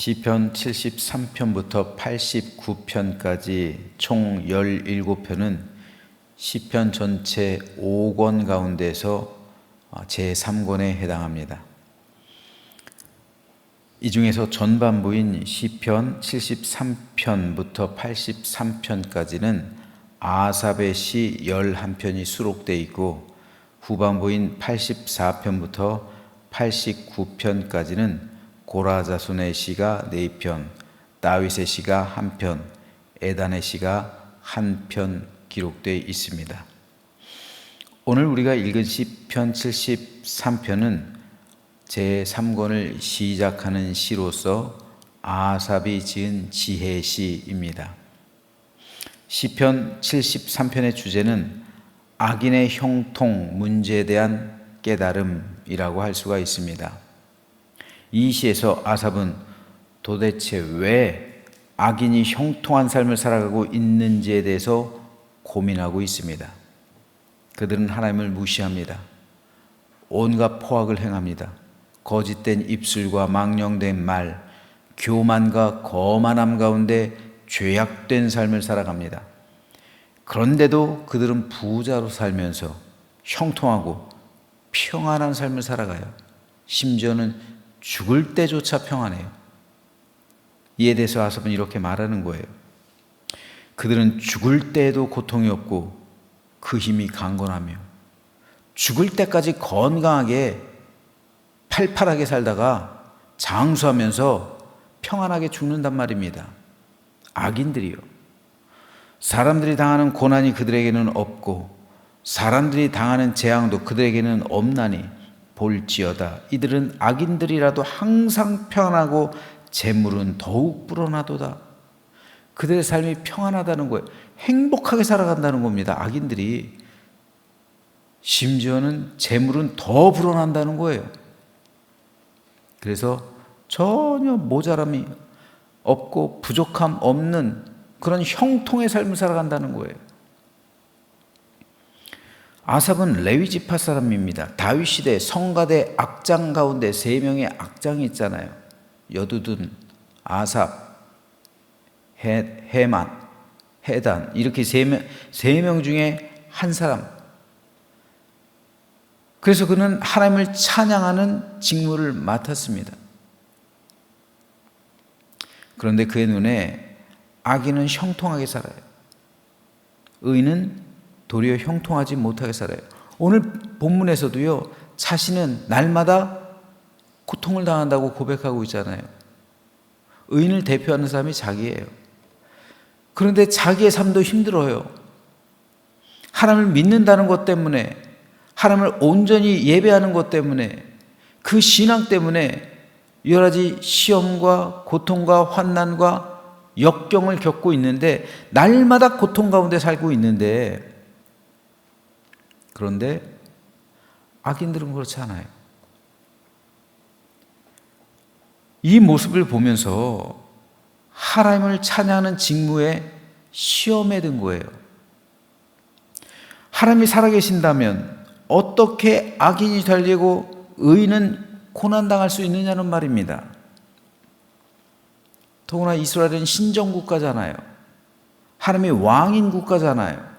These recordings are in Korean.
시편 73편부터 89편까지 총 17편은 시편 전체 5권 가운데서 제3권에 해당합니다. 이 중에서 전반부인 시편 73편부터 83편까지는 아삽의 시 11편이 수록되어 있고, 후반부인 84편부터 89편까지는 고라 자손의 시가 4편, 다윗의 시가 1편, 에단의 시가 1편 기록되어 있습니다. 오늘 우리가 읽은 시편 73편은 제3권을 시작하는 시로서 아삽이 지은 지혜시입니다. 시편 73편의 주제는 악인의 형통 문제에 대한 깨달음이라고 할 수가 있습니다. 이 시에서 아삽은 도대체 왜 악인이 형통한 삶을 살아가고 있는지에 대해서 고민하고 있습니다. 그들은 하나님을 무시합니다. 온갖 포악을 행합니다. 거짓된 입술과 망령된 말, 교만과 거만함 가운데 죄악된 삶을 살아갑니다. 그런데도 그들은 부자로 살면서 형통하고 평안한 삶을 살아가요. 심지어는 죽을 때조차 평안해요. 이에 대해서 아삽은 이렇게 말하는 거예요. 그들은 죽을 때에도 고통이 없고 그 힘이 강건하며 죽을 때까지 건강하게 팔팔하게 살다가 장수하면서 평안하게 죽는단 말입니다. 악인들이요. 사람들이 당하는 고난이 그들에게는 없고 사람들이 당하는 재앙도 그들에게는 없나니 볼지어다. 이들은 악인들이라도 항상 평안하고 재물은 더욱 불어나도다. 그들의 삶이 평안하다는 거예요. 행복하게 살아간다는 겁니다. 악인들이. 심지어는 재물은 더 불어난다는 거예요. 그래서 전혀 모자람이 없고 부족함 없는 그런 형통의 삶을 살아간다는 거예요. 아삽은 레위 지파 사람입니다. 다윗 시대 성가대 악장 가운데 3명의 악장이 있잖아요. 여두둔, 아삽, 헤만, 헤단, 이렇게 3명 중에 한 사람. 그래서 그는 하나님을 찬양하는 직무를 맡았습니다. 그런데 그의 눈에 악인은 형통하게 살아요. 의인은 도리어 형통하지 못하게 살아요. 오늘 본문에서도요, 자신은 날마다 고통을 당한다고 고백하고 있잖아요. 의인을 대표하는 사람이 자기예요. 그런데 자기의 삶도 힘들어요. 하나님을 믿는다는 것 때문에, 하나님을 온전히 예배하는 것 때문에, 그 신앙 때문에 여러 가지 시험과 고통과 환난과 역경을 겪고 있는데, 날마다 고통 가운데 살고 있는데, 그런데 악인들은 그렇지 않아요. 이 모습을 보면서 하나님을 찬양하는 직무에 시험에 든 거예요. 하나님이 살아계신다면 어떻게 악인이 되려고 의인은 고난당할 수 있느냐는 말입니다. 더구나 이스라엘은 신정국가잖아요. 하나님이 왕인 국가잖아요.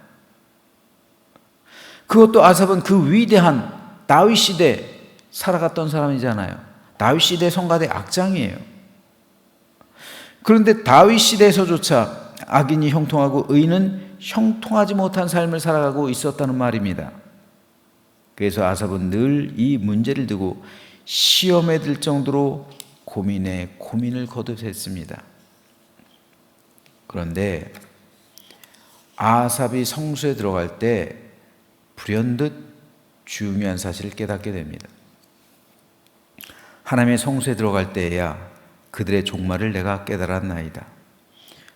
그것도 아삽은 그 위대한 다윗 시대 살아갔던 사람이잖아요. 다윗 시대 성가대 악장이에요. 그런데 다윗 시대에서조차 악인이 형통하고 의인은 형통하지 못한 삶을 살아가고 있었다는 말입니다. 그래서 아삽은 늘 이 문제를 두고 시험에 들 정도로 고민을 거듭했습니다. 그런데 아삽이 성소에 들어갈 때 불현듯 중요한 사실을 깨닫게 됩니다. 하나님의 성소에 들어갈 때에야 그들의 종말을 내가 깨달았나이다.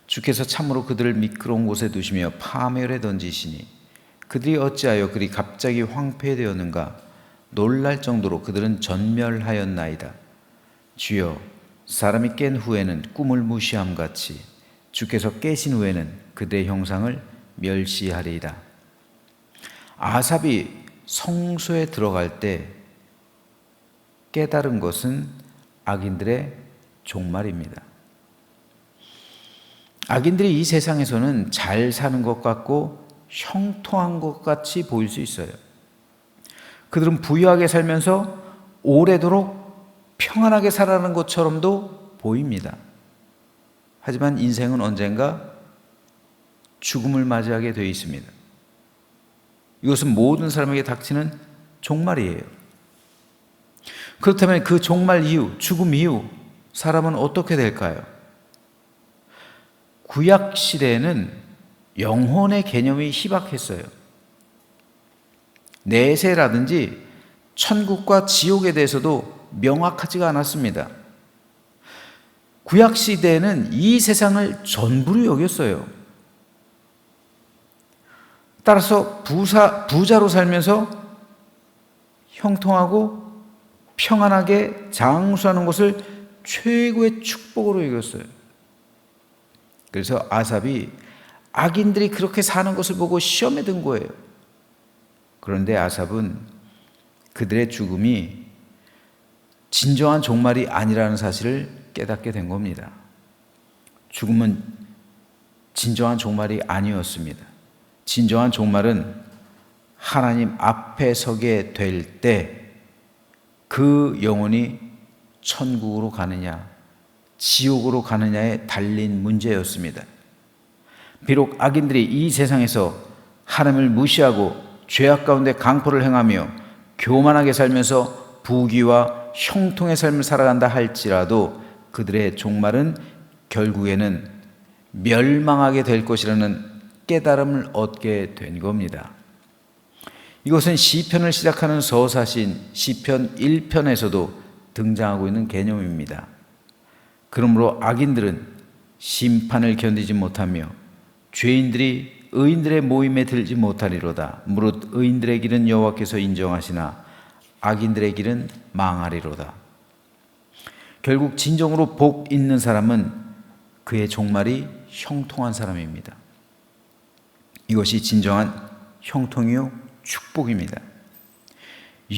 주께서 참으로 그들을 미끄러운 곳에 두시며 파멸에 던지시니 그들이 어찌하여 그리 갑자기 황폐되었는가. 놀랄 정도로 그들은 전멸하였나이다. 주여, 사람이 깬 후에는 꿈을 무시함같이 주께서 깨신 후에는 그들의 형상을 멸시하리이다. 아삽이 성소에 들어갈 때 깨달은 것은 악인들의 종말입니다. 악인들이 이 세상에서는 잘 사는 것 같고 형통한 것 같이 보일 수 있어요. 그들은 부유하게 살면서 오래도록 평안하게 살아가는 것처럼도 보입니다. 하지만 인생은 언젠가 죽음을 맞이하게 되어 있습니다. 이것은 모든 사람에게 닥치는 종말이에요. 그렇다면 그 종말 이후, 죽음 이후 사람은 어떻게 될까요? 구약 시대에는 영혼의 개념이 희박했어요. 내세라든지 천국과 지옥에 대해서도 명확하지가 않았습니다. 구약 시대에는 이 세상을 전부로 여겼어요. 따라서 부자로 살면서 형통하고 평안하게 장수하는 것을 최고의 축복으로 여겼어요. 그래서 아삽이 악인들이 그렇게 사는 것을 보고 시험에 든 거예요. 그런데 아삽은 그들의 죽음이 진정한 종말이 아니라는 사실을 깨닫게 된 겁니다. 죽음은 진정한 종말이 아니었습니다. 진정한 종말은 하나님 앞에 서게 될 때 그 영혼이 천국으로 가느냐 지옥으로 가느냐에 달린 문제였습니다. 비록 악인들이 이 세상에서 하나님을 무시하고 죄악 가운데 강포를 행하며 교만하게 살면서 부귀와 형통의 삶을 살아간다 할지라도 그들의 종말은 결국에는 멸망하게 될 것이라는 깨달음을 얻게 된 겁니다. 이것은 시편을 시작하는 서사신 시편 1편에서도 등장하고 있는 개념입니다. 그러므로 악인들은 심판을 견디지 못하며 죄인들이 의인들의 모임에 들지 못하리로다. 무릇 의인들의 길은 여호와께서 인정하시나 악인들의 길은 망하리로다. 결국 진정으로 복 있는 사람은 그의 종말이 형통한 사람입니다. 이것이 진정한 형통이요 축복입니다.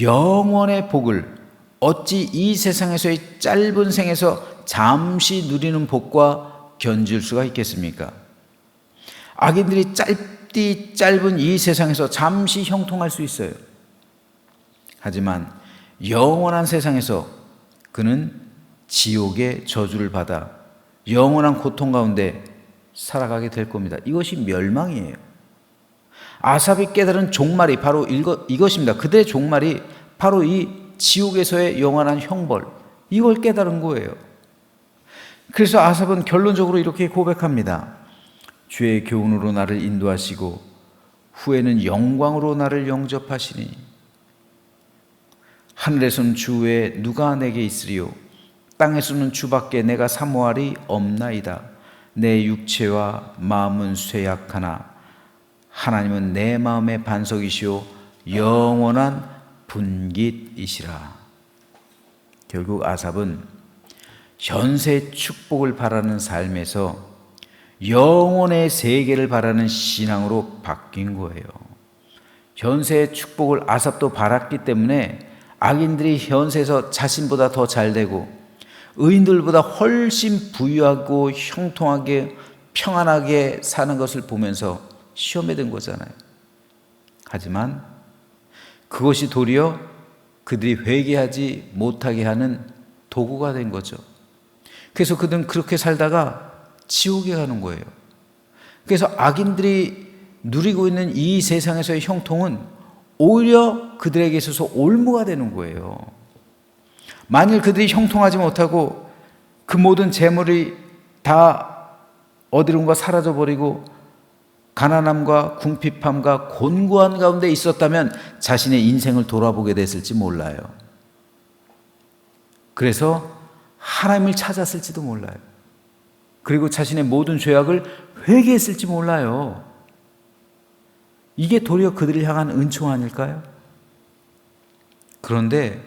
영원의 복을 어찌 이 세상에서의 짧은 생에서 잠시 누리는 복과 견줄 수가 있겠습니까? 악인들이 짧은 이 세상에서 잠시 형통할 수 있어요. 하지만 영원한 세상에서 그는 지옥의 저주를 받아 영원한 고통 가운데 살아가게 될 겁니다. 이것이 멸망이에요. 아삽이 깨달은 종말이 바로 이것입니다. 그들의 종말이 바로 이 지옥에서의 영원한 형벌, 이걸 깨달은 거예요. 그래서 아삽은 결론적으로 이렇게 고백합니다. 주의 교훈으로 나를 인도하시고 후에는 영광으로 나를 영접하시니 하늘에서는 주 외에 누가 내게 있으리요 땅에서는 주밖에 내가 사모할이 없나이다. 내 육체와 마음은 쇠약하나 하나님은 내 마음의 반석이시오 영원한 분깃이시라. 결국 아삽은 현세의 축복을 바라는 삶에서 영원의 세계를 바라는 신앙으로 바뀐 거예요. 현세의 축복을 아삽도 바랐기 때문에 악인들이 현세에서 자신보다 더 잘되고 의인들보다 훨씬 부유하고 형통하게 평안하게 사는 것을 보면서 시험에 든 거잖아요. 하지만 그것이 도리어 그들이 회개하지 못하게 하는 도구가 된 거죠. 그래서 그들은 그렇게 살다가 지옥에 가는 거예요. 그래서 악인들이 누리고 있는 이 세상에서의 형통은 오히려 그들에게 있어서 올무가 되는 거예요. 만일 그들이 형통하지 못하고 그 모든 재물이 다 어디론가 사라져버리고 가난함과 궁핍함과 곤고한 가운데 있었다면 자신의 인생을 돌아보게 됐을지 몰라요. 그래서 하나님을 찾았을지도 몰라요. 그리고 자신의 모든 죄악을 회개했을지 몰라요. 이게 도리어 그들을 향한 은총 아닐까요? 그런데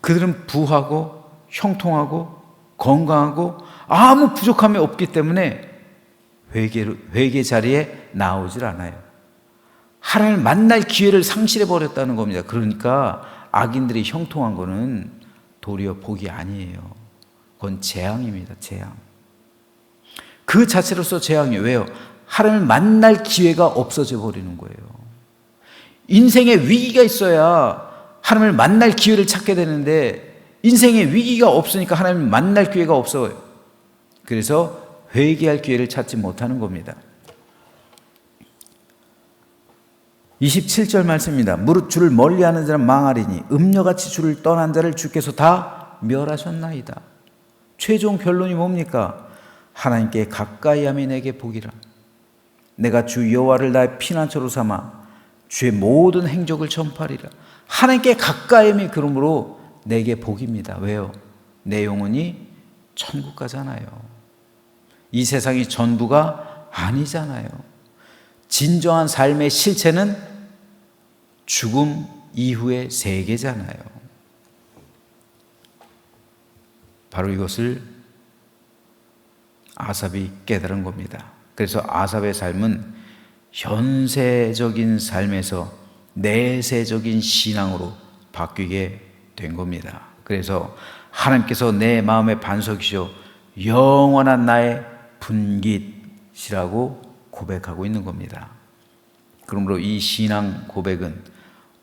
그들은 부하고 형통하고 건강하고 아무 부족함이 없기 때문에 회개 자리에 나오질 않아요. 하나님을 만날 기회를 상실해 버렸다는 겁니다. 그러니까 악인들이 형통한 거는 도리어 복이 아니에요. 그건 재앙입니다. 재앙. 그 자체로서 재앙이에요. 왜요? 하나님을 만날 기회가 없어져 버리는 거예요. 인생에 위기가 있어야 하나님을 만날 기회를 찾게 되는데 인생에 위기가 없으니까 하나님을 만날 기회가 없어요. 그래서 회개할 기회를 찾지 못하는 겁니다. 27절 말씀입니다. 무릇 주를 멀리하는 자는 망하리니 음녀같이 주를 떠난 자를 주께서 다 멸하셨나이다. 최종 결론이 뭡니까? 하나님께 가까이 함이 내게 복이라. 내가 주 여호와를 나의 피난처로 삼아 주의 모든 행적을 전파하리라. 하나님께 가까이 함이 그러므로 내게 복입니다. 왜요? 내 영혼이 천국 가잖아요. 이 세상이 전부가 아니잖아요. 진정한 삶의 실체는 죽음 이후의 세계잖아요. 바로 이것을 아삽이 깨달은 겁니다. 그래서 아삽의 삶은 현세적인 삶에서 내세적인 신앙으로 바뀌게 된 겁니다. 그래서 하나님께서 내 마음의 반석이시오 영원한 나의 분깃이라고 고백하고 있는 겁니다. 그러므로 이 신앙 고백은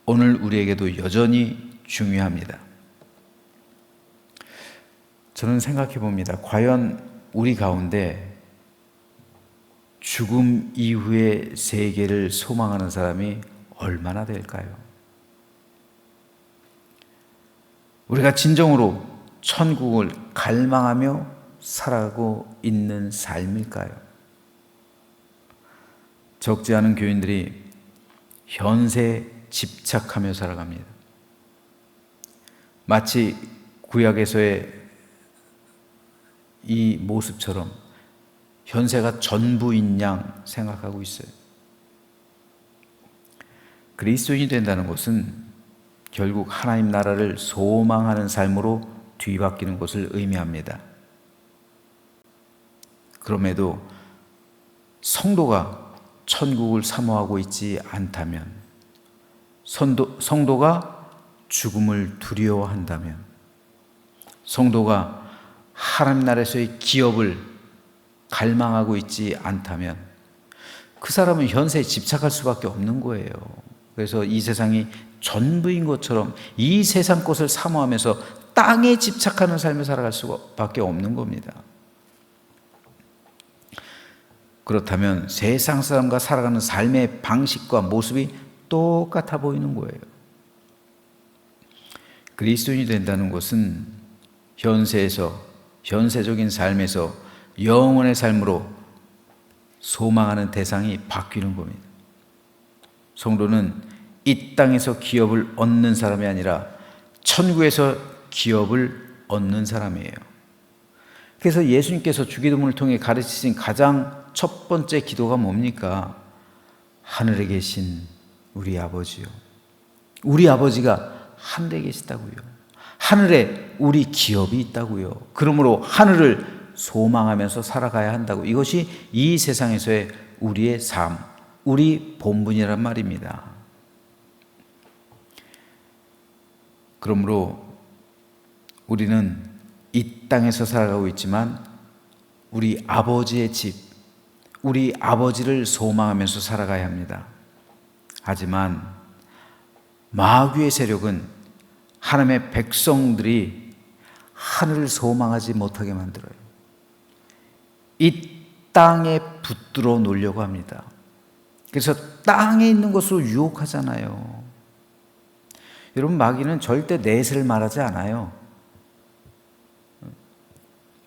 오늘 우리에게도 여전히 중요합니다. 저는 생각해 봅니다. 과연 우리 가운데 죽음 이후의 세계를 소망하는 사람이 얼마나 될까요? 우리가 진정으로 천국을 갈망하며 살아가고 있는 삶일까요? 적지 않은 교인들이 현세에 집착하며 살아갑니다. 마치 구약에서의 이 모습처럼 현세가 전부인 양 생각하고 있어요. 그리스도인이 된다는 것은 결국 하나님 나라를 소망하는 삶으로 뒤바뀌는 것을 의미합니다. 그럼에도 성도가 천국을 사모하고 있지 않다면, 성도가 죽음을 두려워한다면, 성도가 하나님 나라에서의 기업을 갈망하고 있지 않다면 그 사람은 현세에 집착할 수밖에 없는 거예요. 그래서 이 세상이 전부인 것처럼 이 세상 것을 사모하면서 땅에 집착하는 삶을 살아갈 수밖에 없는 겁니다. 그렇다면 세상 사람과 살아가는 삶의 방식과 모습이 똑같아 보이는 거예요. 그리스도인이 된다는 것은 현세적인 삶에서 영원의 삶으로 소망하는 대상이 바뀌는 겁니다. 성도는 이 땅에서 기업을 얻는 사람이 아니라 천국에서 기업을 얻는 사람이에요. 그래서 예수님께서 주기도문을 통해 가르치신 가장 첫 번째 기도가 뭡니까? 하늘에 계신 우리 아버지요. 우리 아버지가 하늘에 계시다고요. 하늘에 우리 기업이 있다고요. 그러므로 하늘을 소망하면서 살아가야 한다고. 이것이 이 세상에서의 우리의 삶, 우리 본분이란 말입니다. 그러므로 우리는 이 땅에서 살아가고 있지만 우리 아버지의 집, 우리 아버지를 소망하면서 살아가야 합니다. 하지만 마귀의 세력은 하나님의 백성들이 하늘을 소망하지 못하게 만들어요. 이 땅에 붙들어 놓으려고 합니다. 그래서 땅에 있는 것으로 유혹하잖아요. 여러분, 마귀는 절대 내세를 말하지 않아요.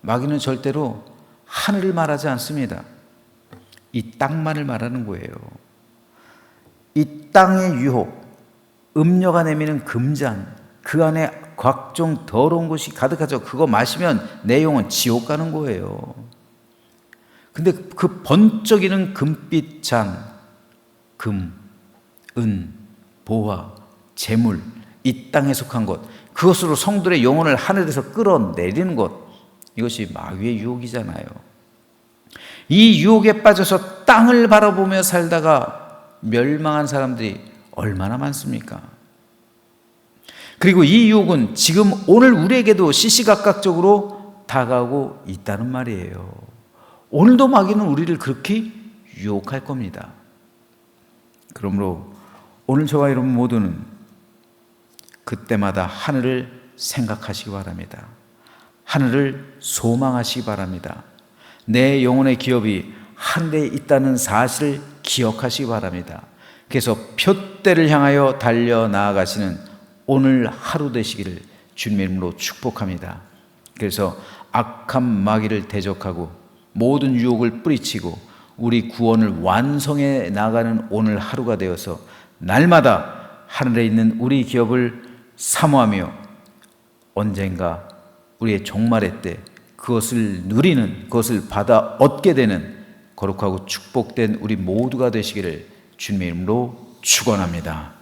마귀는 절대로 하늘을 말하지 않습니다. 이 땅만을 말하는 거예요. 이 땅의 유혹, 음녀가 내미는 금잔, 그 안에 각종 더러운 것이 가득하죠. 그거 마시면 내 영혼 지옥 가는 거예요. 근데 그 번쩍이는 금빛 잔, 금, 은, 보화, 재물, 이 땅에 속한 것, 그것으로 성도의 영혼을 하늘에서 끌어내리는 것, 이것이 마귀의 유혹이잖아요. 이 유혹에 빠져서 땅을 바라보며 살다가 멸망한 사람들이 얼마나 많습니까? 그리고 이 유혹은 지금 오늘 우리에게도 시시각각적으로 다가오고 있다는 말이에요. 오늘도 마귀는 우리를 그렇게 유혹할 겁니다. 그러므로 오늘 저와 여러분 모두는 그때마다 하늘을 생각하시기 바랍니다. 하늘을 소망하시기 바랍니다. 내 영혼의 기업이 하늘에 있다는 사실을 기억하시기 바랍니다. 그래서 표대를 향하여 달려나아가시는 오늘 하루 되시기를 주님의 이름으로 축복합니다. 그래서 악한 마귀를 대적하고 모든 유혹을 뿌리치고 우리 구원을 완성해 나가는 오늘 하루가 되어서 날마다 하늘에 있는 우리 기업을 사모하며 언젠가 우리의 종말의 때 그것을 누리는, 그것을 받아 얻게 되는 거룩하고 축복된 우리 모두가 되시기를 주님의 이름으로 축원합니다.